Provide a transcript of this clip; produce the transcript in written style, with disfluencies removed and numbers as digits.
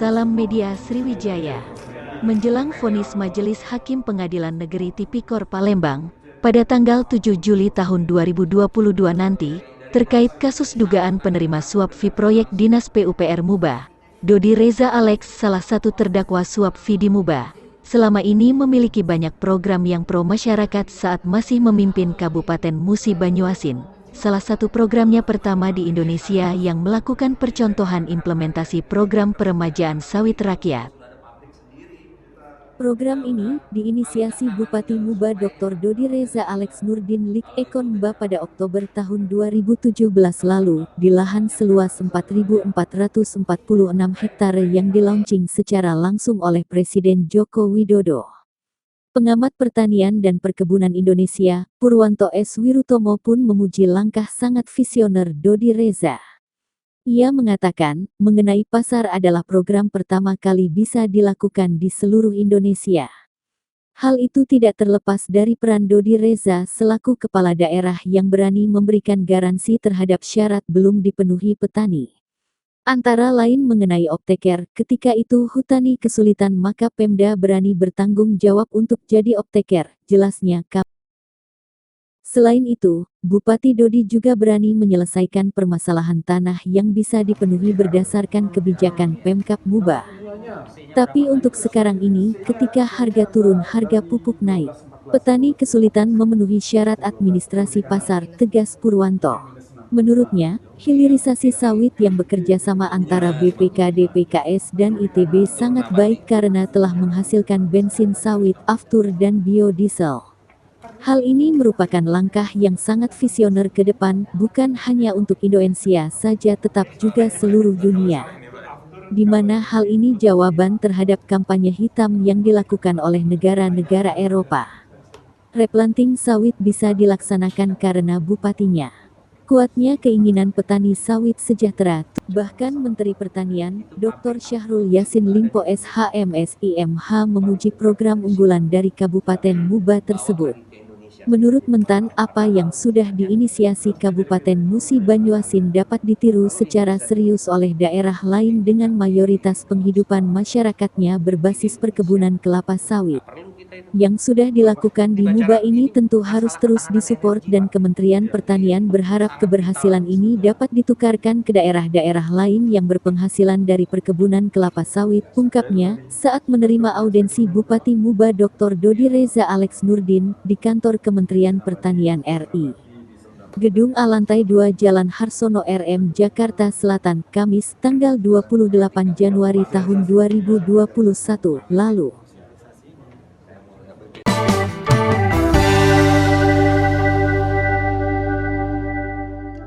Salam Media Sriwijaya. Menjelang vonis Majelis Hakim Pengadilan Negeri Tipikor Palembang pada tanggal 7 Juli tahun 2022 nanti, terkait kasus dugaan penerima suap fee proyek Dinas PUPR Muba, Dodi Reza Alex, salah satu terdakwa suap fee di Muba, selama ini memiliki banyak program yang pro masyarakat saat masih memimpin Kabupaten Musi Banyuasin. Salah satu programnya pertama di Indonesia yang melakukan percontohan implementasi program peremajaan sawit rakyat. Program ini diinisiasi Bupati Muba Dr. Dodi Reza Alex Nurdin Lik Ekon Mba pada Oktober tahun 2017 lalu di lahan seluas 4.446 hektare yang dilaunching secara langsung oleh Presiden Joko Widodo. Pengamat pertanian dan perkebunan Indonesia, Purwanto S. Wirutomo pun memuji langkah sangat visioner Dodi Reza. Ia mengatakan, mengenai pasar adalah program pertama kali bisa dilakukan di seluruh Indonesia. Hal itu tidak terlepas dari peran Dodi Reza selaku kepala daerah yang berani memberikan garansi terhadap syarat belum dipenuhi petani. Antara lain mengenai opteker, ketika itu Hutani kesulitan maka Pemda berani bertanggung jawab untuk jadi opteker, jelasnya. Selain itu, Bupati Dodi juga berani menyelesaikan permasalahan tanah yang bisa dipenuhi berdasarkan kebijakan Pemkab Muba. Tapi untuk sekarang ini, ketika harga turun, harga pupuk naik, petani kesulitan memenuhi syarat administrasi pasar, tegas Purwanto. Menurutnya, hilirisasi sawit yang bekerja sama antara BPKD PKS dan ITB sangat baik karena telah menghasilkan bensin sawit, aftur dan biodiesel. Hal ini merupakan langkah yang sangat visioner ke depan, bukan hanya untuk Indonesia saja tetap juga seluruh dunia. Di mana hal ini jawaban terhadap kampanye hitam yang dilakukan oleh negara-negara Eropa. Replanting sawit bisa dilaksanakan karena bupatinya. Kuatnya keinginan petani sawit sejahtera, bahkan Menteri Pertanian, Dr. Syahrul Yassin Limpo SHMSIMH memuji program unggulan dari Kabupaten Muba tersebut. Menurut Mentan, apa yang sudah diinisiasi Kabupaten Musi Banyuasin dapat ditiru secara serius oleh daerah lain dengan mayoritas penghidupan masyarakatnya berbasis perkebunan kelapa sawit. Yang sudah dilakukan di Muba ini tentu harus terus disupport dan Kementerian Pertanian berharap keberhasilan ini dapat ditukarkan ke daerah-daerah lain yang berpenghasilan dari perkebunan kelapa sawit, ungkapnya, saat menerima audensi Bupati Muba Dr. Dodi Reza Alex Nurdin di kantor Kementerian Pertanian RI. Gedung A lantai 2 Jalan Harsono RM Jakarta Selatan, Kamis, tanggal 28 Januari tahun 2021 lalu.